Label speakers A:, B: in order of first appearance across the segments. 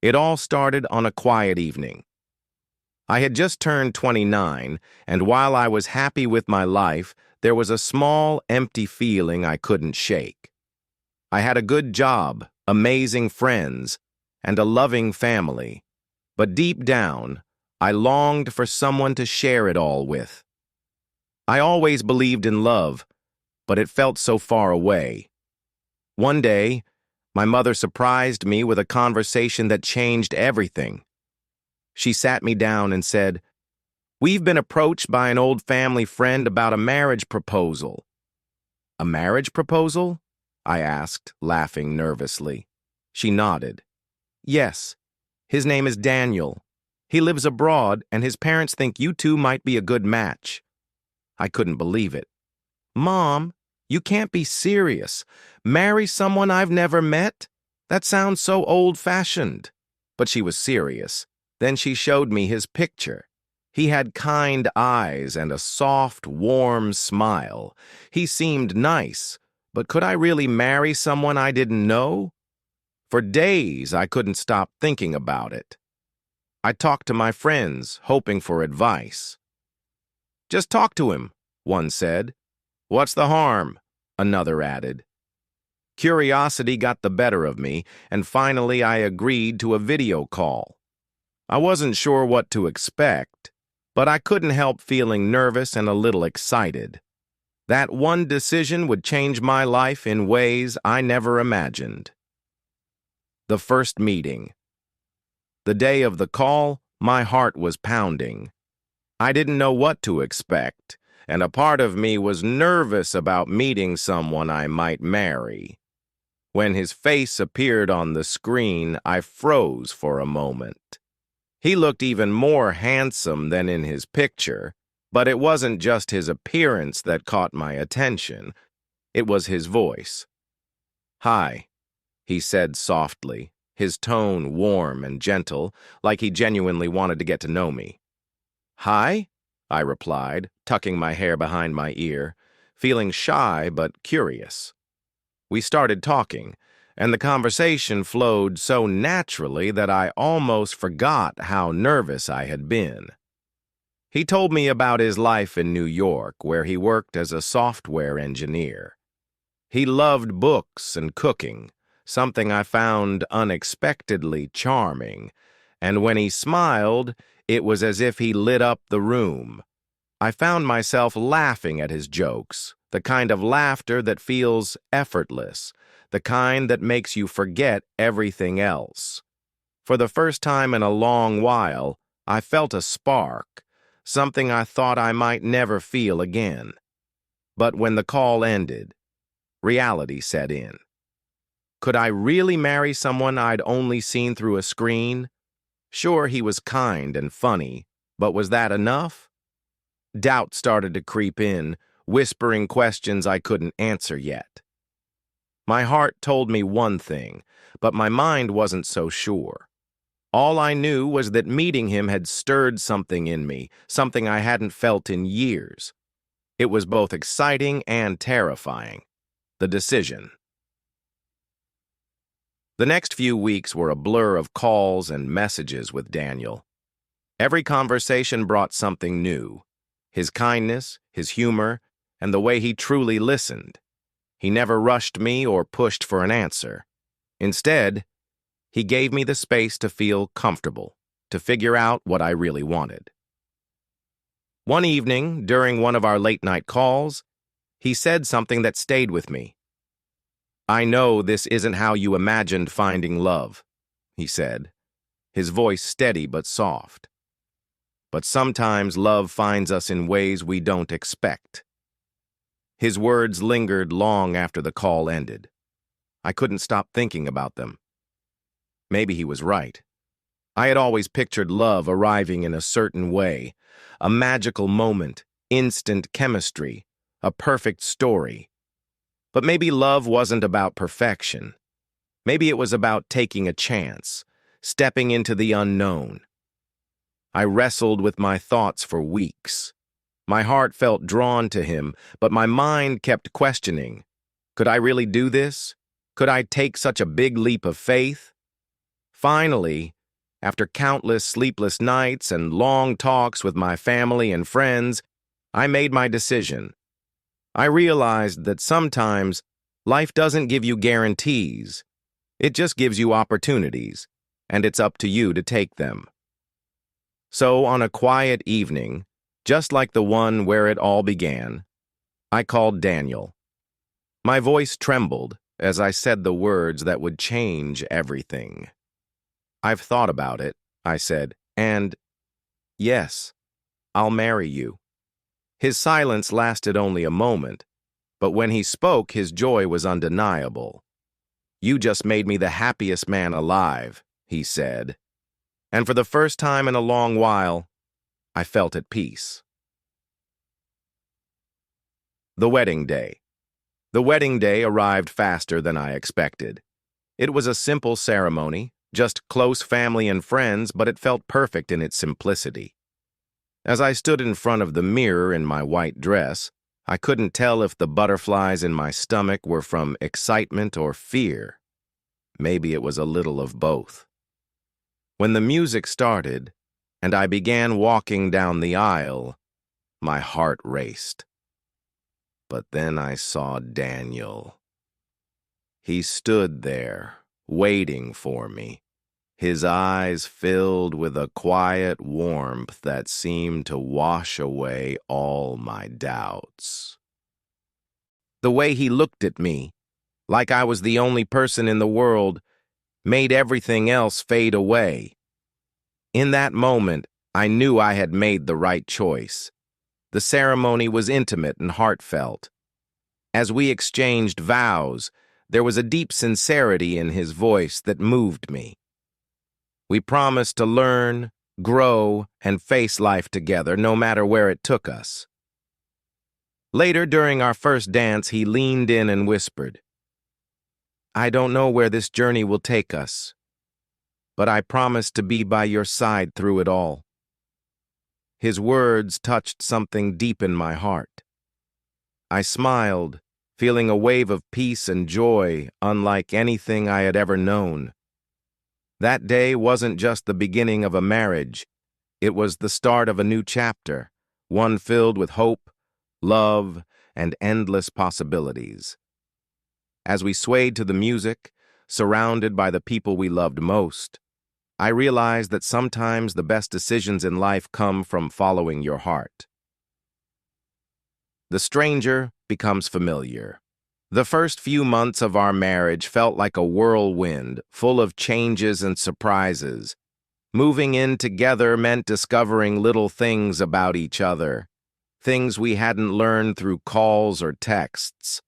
A: It all started on a quiet evening. I had just turned 29, and while I was happy with my life, there was a small, empty feeling I couldn't shake. I had a good job, amazing friends, and a loving family, but deep down, I longed for someone to share it all with. I always believed in love, but it felt so far away. One day, my mother surprised me with a conversation that changed everything. She sat me down and said, "We've been approached by an old family friend about a marriage proposal." "A marriage proposal?" I asked, laughing nervously. She nodded. "Yes. His name is Daniel. He lives abroad, and his parents think you two might be a good match." I couldn't believe it. "Mom, you can't be serious. Marry someone I've never met? That sounds so old-fashioned." But she was serious. Then she showed me his picture. He had kind eyes and a soft, warm smile. He seemed nice, but could I really marry someone I didn't know? For days, I couldn't stop thinking about it. I talked to my friends, hoping for advice. "Just talk to him," one said. "What's the harm?" another added. Curiosity got the better of me, and finally I agreed to a video call. I wasn't sure what to expect, but I couldn't help feeling nervous and a little excited. That one decision would change my life in ways I never imagined. The first meeting. The day of the call, my heart was pounding. I didn't know what to expect, and a part of me was nervous about meeting someone I might marry. When his face appeared on the screen, I froze for a moment. He looked even more handsome than in his picture, but it wasn't just his appearance that caught my attention. It was his voice. "Hi," he said softly, his tone warm and gentle, like he genuinely wanted to get to know me. "Hi?" I replied, tucking my hair behind my ear, feeling shy but curious. We started talking, and the conversation flowed so naturally that I almost forgot how nervous I had been. He told me about his life in New York, where he worked as a software engineer. He loved books and cooking, something I found unexpectedly charming, and when he smiled, it was as if he lit up the room. I found myself laughing at his jokes, the kind of laughter that feels effortless, the kind that makes you forget everything else. For the first time in a long while, I felt a spark, something I thought I might never feel again. But when the call ended, reality set in. Could I really marry someone I'd only seen through a screen? Sure, he was kind and funny, but was that enough? Doubt started to creep in, whispering questions I couldn't answer yet. My heart told me one thing, but my mind wasn't so sure. All I knew was that meeting him had stirred something in me, something I hadn't felt in years. It was both exciting and terrifying. The decision. The next few weeks were a blur of calls and messages with Daniel. Every conversation brought something new. His kindness, his humor, and the way he truly listened. He never rushed me or pushed for an answer. Instead, he gave me the space to feel comfortable, to figure out what I really wanted. One evening, during one of our late-night calls, he said something that stayed with me. "I know this isn't how you imagined finding love," he said, his voice steady but soft. "But sometimes love finds us in ways we don't expect." His words lingered long after the call ended. I couldn't stop thinking about them. Maybe he was right. I had always pictured love arriving in a certain way, a magical moment, instant chemistry, a perfect story. But maybe love wasn't about perfection. Maybe it was about taking a chance, stepping into the unknown. I wrestled with my thoughts for weeks. My heart felt drawn to him, but my mind kept questioning. Could I really do this? Could I take such a big leap of faith? Finally, after countless sleepless nights and long talks with my family and friends, I made my decision. I realized that sometimes life doesn't give you guarantees. It just gives you opportunities, and it's up to you to take them. So on a quiet evening, just like the one where it all began, I called Daniel. My voice trembled as I said the words that would change everything. "I've thought about it," I said, "and yes, I'll marry you." His silence lasted only a moment, but when he spoke, his joy was undeniable. "You just made me the happiest man alive," he said. And for the first time in a long while, I felt at peace. The wedding day. The wedding day arrived faster than I expected. It was a simple ceremony, just close family and friends, but it felt perfect in its simplicity. As I stood in front of the mirror in my white dress, I couldn't tell if the butterflies in my stomach were from excitement or fear. Maybe it was a little of both. When the music started, and I began walking down the aisle, my heart raced. But then I saw Daniel. He stood there, waiting for me, his eyes filled with a quiet warmth that seemed to wash away all my doubts. The way he looked at me, like I was the only person in the world, made everything else fade away. In that moment, I knew I had made the right choice. The ceremony was intimate and heartfelt. As we exchanged vows, there was a deep sincerity in his voice that moved me. We promised to learn, grow, and face life together, no matter where it took us. Later, during our first dance, he leaned in and whispered, "I don't know where this journey will take us, but I promise to be by your side through it all." His words touched something deep in my heart. I smiled, feeling a wave of peace and joy unlike anything I had ever known. That day wasn't just the beginning of a marriage. It was the start of a new chapter, one filled with hope, love, and endless possibilities. As we swayed to the music, surrounded by the people we loved most, I realized that sometimes the best decisions in life come from following your heart. The stranger becomes familiar. The first few months of our marriage felt like a whirlwind, full of changes and surprises. Moving in together meant discovering little things about each other, things we hadn't learned through calls or texts.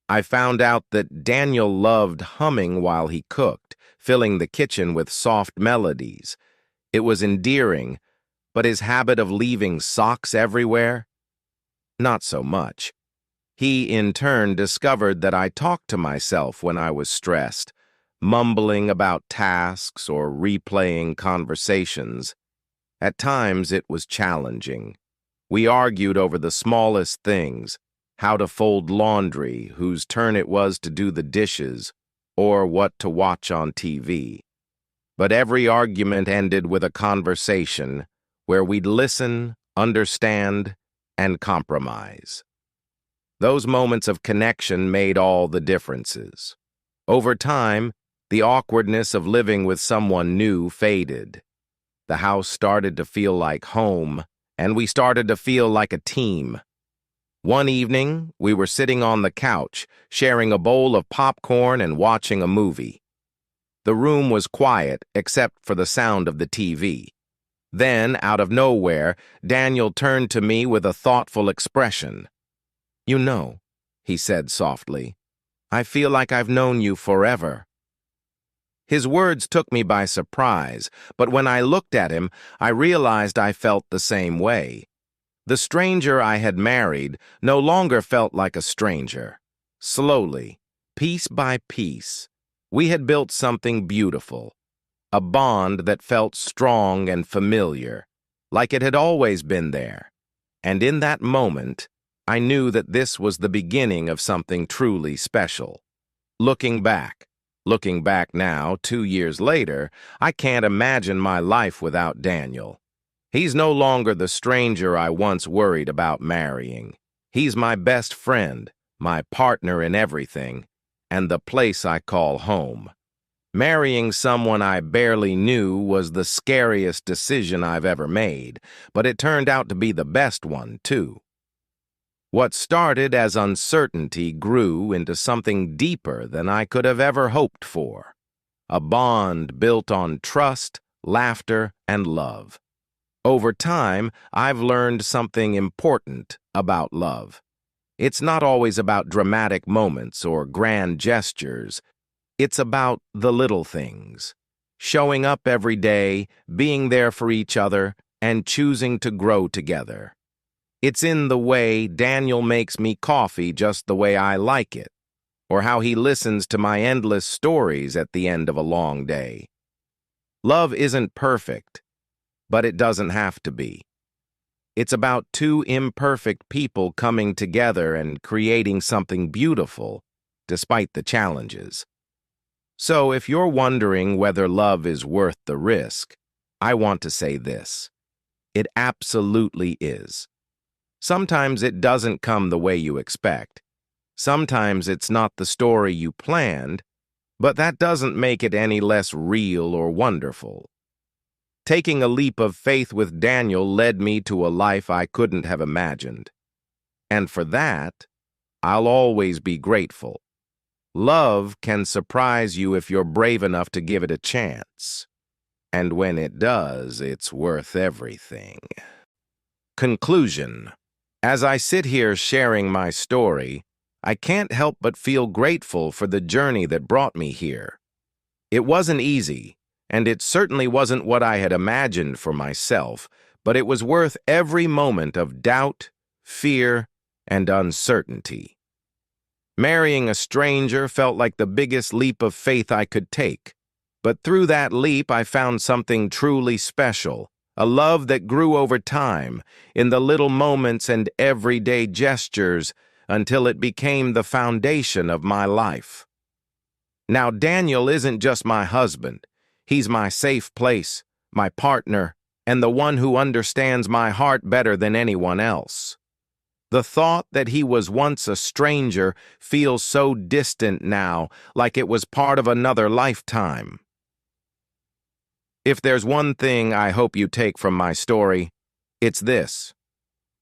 A: I found out that Daniel loved humming while he cooked, filling the kitchen with soft melodies. It was endearing, but his habit of leaving socks everywhere? Not so much. He, in turn, discovered that I talked to myself when I was stressed, mumbling about tasks or replaying conversations. At times, it was challenging. We argued over the smallest things, how to fold laundry, whose turn it was to do the dishes, or what to watch on TV. But every argument ended with a conversation where we'd listen, understand, and compromise. Those moments of connection made all the differences. Over time, the awkwardness of living with someone new faded. The house started to feel like home, and we started to feel like a team. One evening, we were sitting on the couch, sharing a bowl of popcorn and watching a movie. The room was quiet except for the sound of the TV. Then, out of nowhere, Daniel turned to me with a thoughtful expression. "You know," he said softly, "I feel like I've known you forever." His words took me by surprise, but when I looked at him, I realized I felt the same way. The stranger I had married no longer felt like a stranger. Slowly, piece by piece, we had built something beautiful, a bond that felt strong and familiar, like it had always been there. And in that moment, I knew that this was the beginning of something truly special. Looking back, Looking back now, 2 years later, I can't imagine my life without Daniel. He's no longer the stranger I once worried about marrying. He's my best friend, my partner in everything, and the place I call home. Marrying someone I barely knew was the scariest decision I've ever made, but it turned out to be the best one, too. What started as uncertainty grew into something deeper than I could have ever hoped for. A bond built on trust, laughter, and love. Over time, I've learned something important about love. It's not always about dramatic moments or grand gestures. It's about the little things. Showing up every day, being there for each other, and choosing to grow together. It's in the way Daniel makes me coffee just the way I like it, or how he listens to my endless stories at the end of a long day. Love isn't perfect, but it doesn't have to be. It's about two imperfect people coming together and creating something beautiful, despite the challenges. So if you're wondering whether love is worth the risk, I want to say this. It absolutely is. Sometimes it doesn't come the way you expect. Sometimes it's not the story you planned, but that doesn't make it any less real or wonderful. Taking a leap of faith with Daniel led me to a life I couldn't have imagined. And for that, I'll always be grateful. Love can surprise you if you're brave enough to give it a chance. And when it does, it's worth everything. Conclusion. As I sit here sharing my story, I can't help but feel grateful for the journey that brought me here. It wasn't easy, and it certainly wasn't what I had imagined for myself, but it was worth every moment of doubt, fear, and uncertainty. Marrying a stranger felt like the biggest leap of faith I could take, but through that leap I found something truly special. A love that grew over time, in the little moments and everyday gestures, until it became the foundation of my life. Now, Daniel isn't just my husband. He's my safe place, my partner, and the one who understands my heart better than anyone else. The thought that he was once a stranger feels so distant now, like it was part of another lifetime. If there's one thing I hope you take from my story, it's this.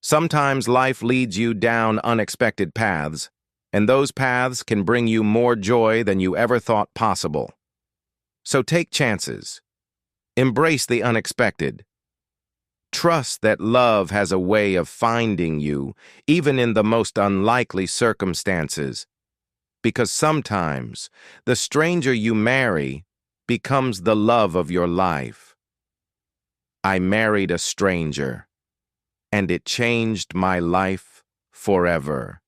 A: Sometimes life leads you down unexpected paths, and those paths can bring you more joy than you ever thought possible. So take chances. Embrace the unexpected. Trust that love has a way of finding you, even in the most unlikely circumstances. Because sometimes, the stranger you marry becomes the love of your life. I married a stranger, and it changed my life forever.